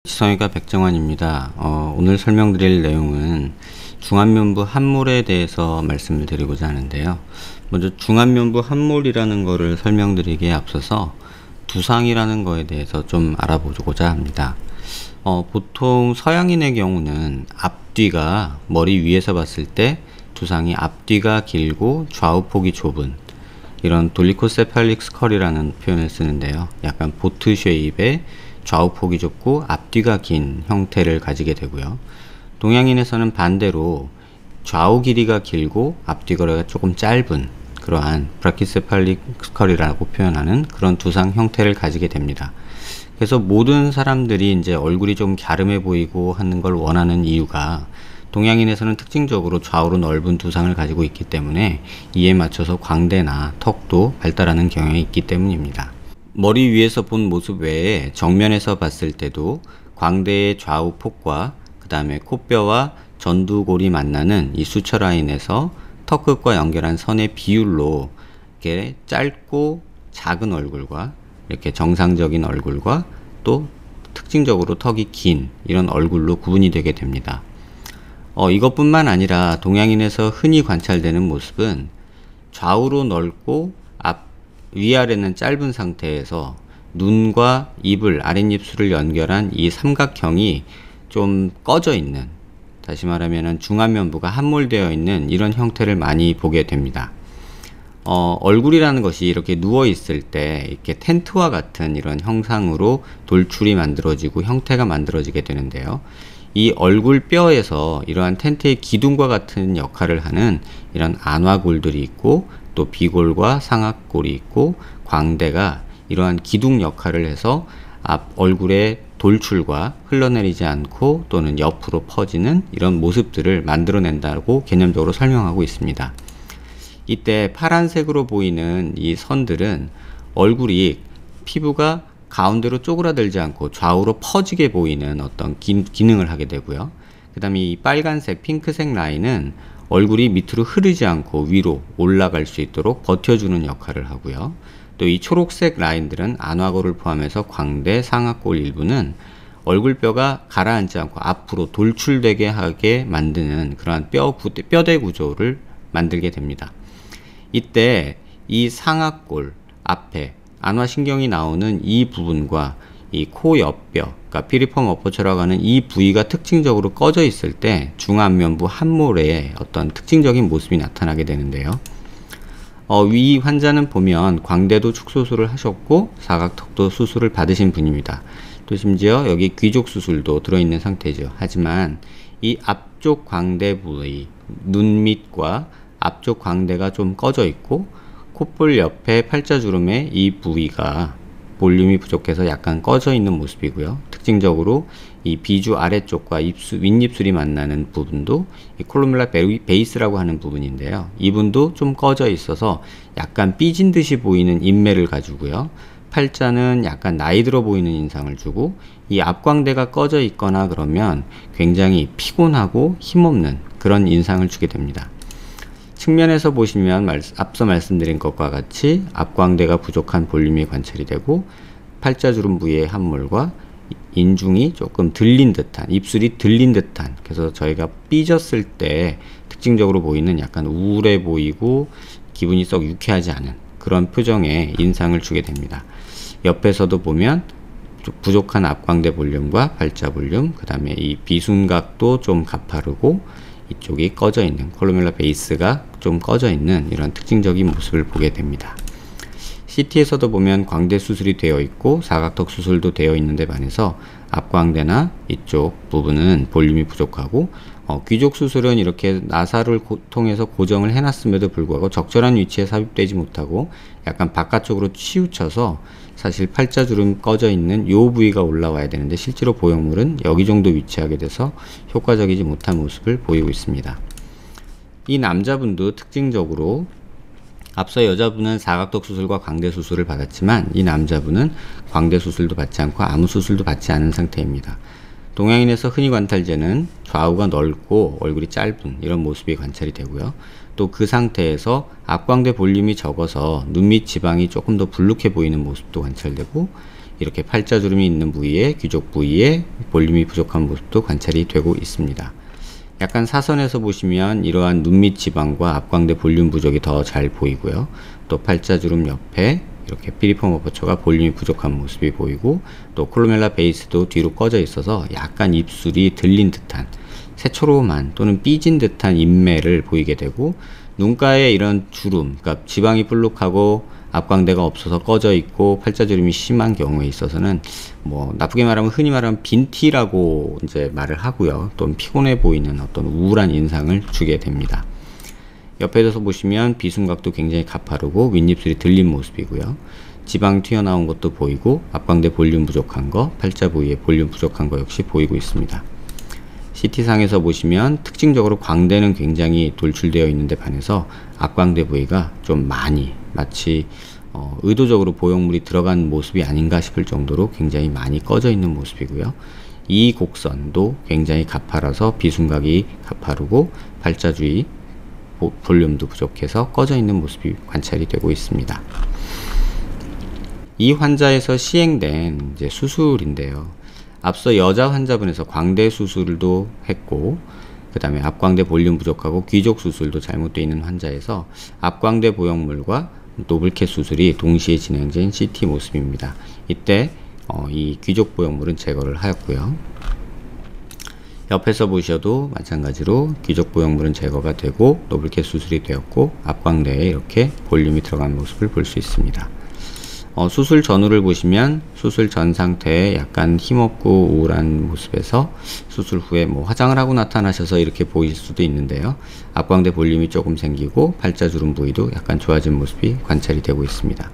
지성이가 백정환입니다. 오늘 설명드릴 내용은 중안면부 함몰에 대해서 말씀을 드리고자 하는데요. 먼저 중안면부 함몰이라는 거를 설명드리기에 앞서서 두상이라는 거에 대해서 좀 알아보고자 합니다. 보통 서양인의 경우는 앞뒤가 머리 위에서 봤을 때 두상이 앞뒤가 길고 좌우폭이 좁은 이런 돌리코세팔릭 스컬이라는 표현을 쓰는데요. 약간 보트 쉐입의 좌우폭이 좁고 앞뒤가 긴 형태를 가지게 되고요. 동양인에서는 반대로 좌우 길이가 길고 앞뒤가 조금 짧은 그러한 브라키세팔릭 스컬이라고 표현하는 그런 두상 형태를 가지게 됩니다. 그래서 모든 사람들이 이제 얼굴이 좀 갸름해 보이고 하는 걸 원하는 이유가 동양인에서는 특징적으로 좌우로 넓은 두상을 가지고 있기 때문에 이에 맞춰서 광대나 턱도 발달하는 경향이 있기 때문입니다. 머리 위에서 본 모습 외에 정면에서 봤을 때도 광대의 좌우 폭과 그 다음에 코뼈와 전두골이 만나는 이 수처 라인에서 턱끝과 연결한 선의 비율로 이렇게 짧고 작은 얼굴과 이렇게 정상적인 얼굴과 또 특징적으로 턱이 긴 이런 얼굴로 구분이 되게 됩니다. 이것뿐만 아니라 동양인에서 흔히 관찰되는 모습은 좌우로 넓고 위아래는 짧은 상태에서 눈과 입을 아랫입술을 연결한 이 삼각형이 좀 꺼져 있는, 다시 말하면 중안면부가 함몰되어 있는 이런 형태를 많이 보게 됩니다. 얼굴이라는 것이 이렇게 누워 있을 때 이렇게 텐트와 같은 이런 형상으로 돌출이 만들어지고 형태가 만들어지게 되는데요. 이 얼굴 뼈에서 이러한 텐트의 기둥과 같은 역할을 하는 이런 안화골들이 있고 또 비골과 상악골이 있고 광대가 이러한 기둥 역할을 해서 앞 얼굴의 돌출과 흘러내리지 않고 또는 옆으로 퍼지는 이런 모습들을 만들어낸다고 개념적으로 설명하고 있습니다. 이때 파란색으로 보이는 이 선들은 얼굴이 피부가 가운데로 쪼그라들지 않고 좌우로 퍼지게 보이는 어떤 기능을 하게 되고요. 그 다음에 이 빨간색, 핑크색 라인은 얼굴이 밑으로 흐르지 않고 위로 올라갈 수 있도록 버텨주는 역할을 하고요. 또 이 초록색 라인들은 안화골을 포함해서 광대, 상악골 일부는 얼굴뼈가 가라앉지 않고 앞으로 돌출되게 하게 만드는 그러한 뼈대 구조를 만들게 됩니다. 이때 이 상악골 앞에 안화신경이 나오는 이 부분과 이 코 옆뼈, 그러니까 피리펌 어퍼처라고 하는 이 부위가 특징적으로 꺼져 있을 때 중안면부 함몰의 어떤 특징적인 모습이 나타나게 되는데요. 위 환자는 보면 광대도 축소술을 하셨고 사각턱도 수술을 받으신 분입니다. 또 심지어 여기 귀족 수술도 들어있는 상태죠. 하지만 이 앞쪽 광대 부위, 눈 밑과 앞쪽 광대가 좀 꺼져 있고 콧볼 옆에 팔자주름의 이 부위가 볼륨이 부족해서 약간 꺼져 있는 모습이고요. 특징적으로 이 비주 아래쪽과 윗입술이 만나는 부분도 이 콜루멜라 베이스라고 하는 부분인데요. 이 부분도 좀 꺼져 있어서 약간 삐진 듯이 보이는 인매를 가지고요. 팔자는 약간 나이 들어 보이는 인상을 주고 이 앞광대가 꺼져 있거나 그러면 굉장히 피곤하고 힘없는 그런 인상을 주게 됩니다. 측면에서 보시면 앞서 말씀드린 것과 같이 앞광대가 부족한 볼륨이 관찰이 되고 팔자주름 부위의 함몰과 인중이 조금 들린 듯한, 입술이 들린 듯한, 그래서 저희가 삐졌을 때 특징적으로 보이는 약간 우울해 보이고 기분이 썩 유쾌하지 않은 그런 표정의 인상을 주게 됩니다. 옆에서도 보면 부족한 앞광대 볼륨과 팔자 볼륨, 그 다음에 이 비순각도 좀 가파르고 이쪽이 꺼져 있는 콜루멜라 베이스가 좀 꺼져 있는 이런 특징적인 모습을 보게 됩니다. CT에서도 보면 광대 수술이 되어 있고 사각턱 수술도 되어 있는데 반해서 앞광대나 이쪽 부분은 볼륨이 부족하고 귀족 수술은 이렇게 나사를 통해서 고정을 해놨음에도 불구하고 적절한 위치에 삽입되지 못하고 약간 바깥쪽으로 치우쳐서 사실 팔자주름 꺼져 있는 이 부위가 올라와야 되는데 실제로 보형물은 여기 정도 위치하게 돼서 효과적이지 못한 모습을 보이고 있습니다. 이 남자분도 특징적으로 앞서 여자분은 사각턱 수술과 광대 수술을 받았지만 이 남자분은 광대 수술도 받지 않고 아무 수술도 받지 않은 상태입니다. 동양인에서 흔히 관찰되는 좌우가 넓고 얼굴이 짧은 이런 모습이 관찰이 되고요. 또 그 상태에서 앞광대 볼륨이 적어서 눈 밑 지방이 조금 더 불룩해 보이는 모습도 관찰되고 이렇게 팔자주름이 있는 부위에, 귀족 부위에 볼륨이 부족한 모습도 관찰이 되고 있습니다. 약간 사선에서 보시면 이러한 눈 밑 지방과 앞광대 볼륨 부족이 더 잘 보이고요. 또 팔자주름 옆에 이렇게 피리폼 어퍼처가 볼륨이 부족한 모습이 보이고, 또 콜루멜라 베이스도 뒤로 꺼져 있어서 약간 입술이 들린 듯한, 새초롬한 또는 삐진 듯한 인매를 보이게 되고, 눈가에 이런 주름, 그러니까 지방이 볼록하고 앞광대가 없어서 꺼져 있고 팔자주름이 심한 경우에 있어서는 뭐 나쁘게 말하면 흔히 말하면 빈티라고 이제 말을 하고요. 또는 피곤해 보이는 어떤 우울한 인상을 주게 됩니다. 옆에서 보시면 비순각도 굉장히 가파르고 윗입술이 들린 모습이고요. 지방 튀어나온 것도 보이고 앞광대 볼륨 부족한 거, 팔자 부위에 볼륨 부족한 거 역시 보이고 있습니다. CT상에서 보시면 특징적으로 광대는 굉장히 돌출되어 있는데 반해서 앞광대 부위가 좀 많이, 마치 의도적으로 보형물이 들어간 모습이 아닌가 싶을 정도로 굉장히 많이 꺼져 있는 모습이고요. 이 곡선도 굉장히 가파라서 비순각이 가파르고 팔자 주위 볼륨도 부족해서 꺼져 있는 모습이 관찰이 되고 있습니다. 이 환자에서 시행된 이제 수술인데요. 앞서 여자 환자분에서 광대 수술도 했고, 그 다음에 앞광대 볼륨 부족하고 귀족 수술도 잘못되어 있는 환자에서 앞광대 보형물과 노블캣 수술이 동시에 진행된 CT 모습입니다. 이때 이 귀족 보형물은 제거를 하였고요. 옆에서 보셔도 마찬가지로 귀족 보형물은 제거가 되고 노블캣 수술이 되었고 앞광대에 이렇게 볼륨이 들어간 모습을 볼 수 있습니다. 수술 전후를 보시면 수술 전 상태에 약간 힘없고 우울한 모습에서 수술 후에 뭐 화장을 하고 나타나셔서 이렇게 보일 수도 있는데요. 앞광대 볼륨이 조금 생기고 팔자주름 부위도 약간 좋아진 모습이 관찰이 되고 있습니다.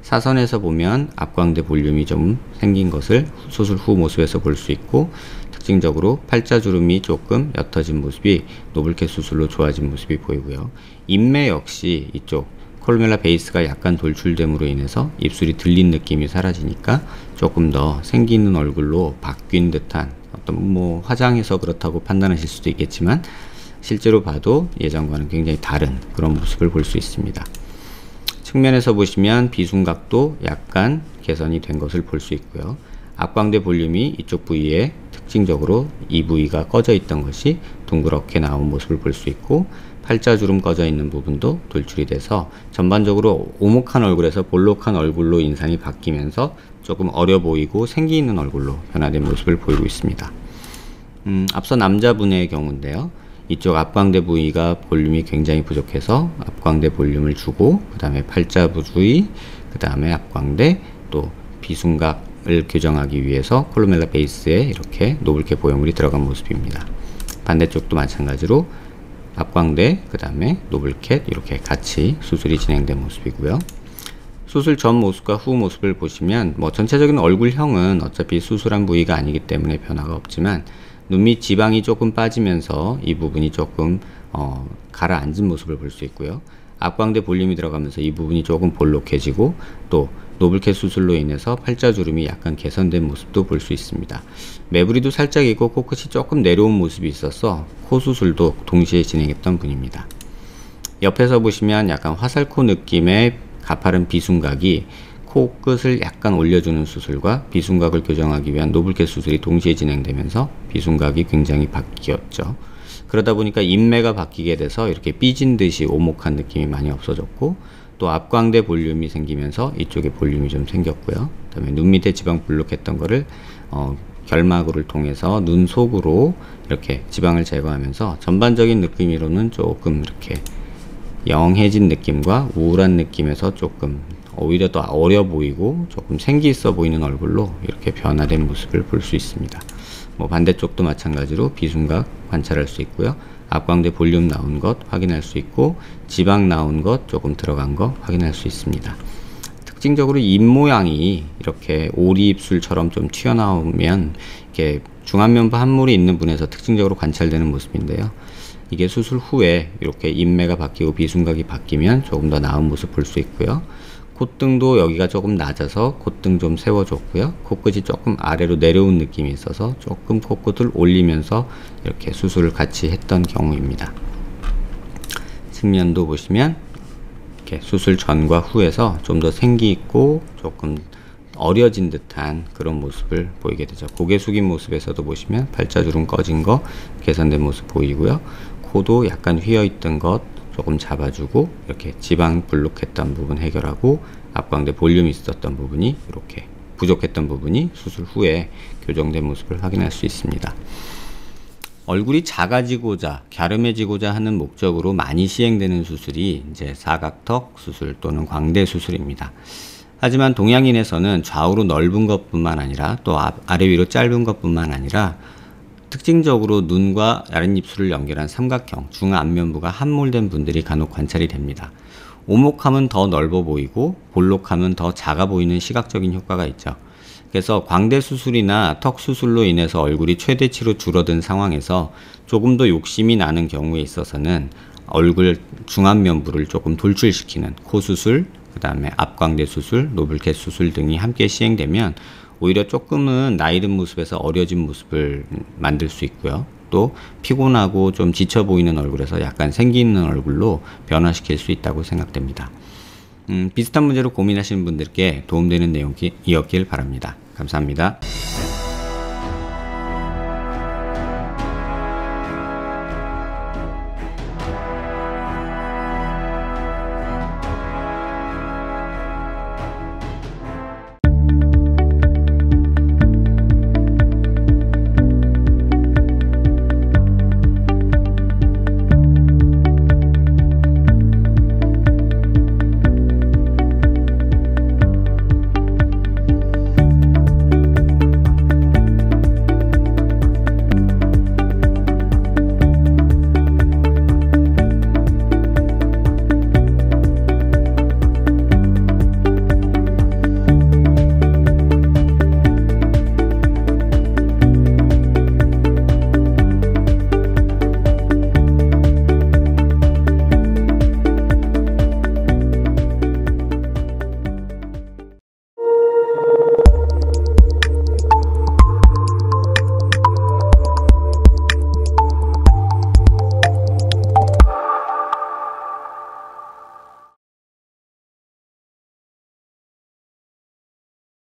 사선에서 보면 앞광대 볼륨이 좀 생긴 것을 수술 후 모습에서 볼 수 있고, 특징적으로 팔자주름이 조금 옅어진 모습이 노블캣 수술로 좋아진 모습이 보이고요. 인매 역시 이쪽 콜루멜라 베이스가 약간 돌출됨으로 인해서 입술이 들린 느낌이 사라지니까 조금 더 생기 있는 얼굴로 바뀐 듯한, 어떤 뭐 화장해서 그렇다고 판단하실 수도 있겠지만 실제로 봐도 예전과는 굉장히 다른 그런 모습을 볼 수 있습니다. 측면에서 보시면 비순각도 약간 개선이 된 것을 볼 수 있고요. 앞광대 볼륨이 이쪽 부위에 특징적으로 이 부위가 꺼져 있던 것이 둥그렇게 나온 모습을 볼 수 있고, 팔자주름 꺼져 있는 부분도 돌출이 돼서 전반적으로 오목한 얼굴에서 볼록한 얼굴로 인상이 바뀌면서 조금 어려 보이고 생기 있는 얼굴로 변화된 모습을 보이고 있습니다. 앞서 남자분의 경우인데요. 이쪽 앞광대 부위가 볼륨이 굉장히 부족해서 앞광대 볼륨을 주고, 그 다음에 팔자 부위, 그 다음에 앞광대, 또 비순각을 교정하기 위해서 콜루멜라 베이스에 이렇게 노블캣 보형물이 들어간 모습입니다. 반대쪽도 마찬가지로 앞광대, 그 다음에 노블캣 이렇게 같이 수술이 진행된 모습이고요. 수술 전 모습과 후 모습을 보시면 뭐 전체적인 얼굴형은 어차피 수술한 부위가 아니기 때문에 변화가 없지만 눈 밑 지방이 조금 빠지면서 이 부분이 조금 가라앉은 모습을 볼 수 있고요. 앞광대 볼륨이 들어가면서 이 부분이 조금 볼록해지고, 또 노블캣 수술로 인해서 팔자주름이 약간 개선된 모습도 볼 수 있습니다. 매부리도 살짝 있고 코끝이 조금 내려온 모습이 있어서 코 수술도 동시에 진행했던 분입니다. 옆에서 보시면 약간 화살코 느낌의 가파른 비순각이 코끝을 약간 올려주는 수술과 비순각을 교정하기 위한 노블캣 수술이 동시에 진행되면서 비순각이 굉장히 바뀌었죠. 그러다 보니까 인매가 바뀌게 돼서 이렇게 삐진 듯이 오목한 느낌이 많이 없어졌고, 또 앞광대 볼륨이 생기면서 이쪽에 볼륨이 좀 생겼고요. 그 다음에 눈 밑에 지방 볼록했던 거를 결막을 통해서 눈 속으로 이렇게 지방을 제거하면서 전반적인 느낌으로는 조금 이렇게 영해진 느낌과 우울한 느낌에서 조금 오히려 더 어려 보이고 조금 생기 있어 보이는 얼굴로 이렇게 변화된 모습을 볼 수 있습니다. 뭐 반대쪽도 마찬가지로 비순각 관찰할 수 있고요. 앞광대 볼륨 나온 것 확인할 수 있고, 지방 나온 것 조금 들어간 거 확인할 수 있습니다. 특징적으로 입 모양이 이렇게 오리 입술처럼 좀 튀어나오면 이렇게 중안면부 함몰이 있는 분에서 특징적으로 관찰되는 모습인데요. 이게 수술 후에 이렇게 인매가 바뀌고 비순각이 바뀌면 조금 더 나은 모습 볼 수 있고요. 콧등도 여기가 조금 낮아서 콧등 좀 세워줬고요. 코끝이 조금 아래로 내려온 느낌이 있어서 조금 코끝을 올리면서 이렇게 수술을 같이 했던 경우입니다. 측면도 보시면 이렇게 수술 전과 후에서 좀 더 생기 있고 조금 어려진 듯한 그런 모습을 보이게 되죠. 고개 숙인 모습에서도 보시면 발자주름 꺼진 거 개선된 모습 보이고요. 코도 약간 휘어있던 것 조금 잡아주고 이렇게 지방 불룩했던 부분 해결하고 앞광대 볼륨이 있었던 부분이 이렇게 부족했던 부분이 수술 후에 교정된 모습을 확인할 수 있습니다. 얼굴이 작아지고자 갸름해지고자 하는 목적으로 많이 시행되는 수술이 이제 사각턱 수술 또는 광대 수술입니다. 하지만 동양인에서는 좌우로 넓은 것뿐만 아니라 또 아래 위로 짧은 것뿐만 아니라 특징적으로 눈과 아랫입술을 연결한 삼각형 중안면부가 함몰된 분들이 간혹 관찰이 됩니다. 오목함은 더 넓어 보이고 볼록함은 더 작아 보이는 시각적인 효과가 있죠. 그래서 광대 수술이나 턱 수술로 인해서 얼굴이 최대치로 줄어든 상황에서 조금 더 욕심이 나는 경우에 있어서는 얼굴 중안면부를 조금 돌출시키는 코 수술, 그 다음에 앞광대 수술, 노블캣 수술 등이 함께 시행되면 오히려 조금은 나이 든 모습에서 어려진 모습을 만들 수 있고요. 또 피곤하고 좀 지쳐 보이는 얼굴에서 약간 생기 있는 얼굴로 변화시킬 수 있다고 생각됩니다. 비슷한 문제로 고민하시는 분들께 도움되는 내용이었길 바랍니다. 감사합니다.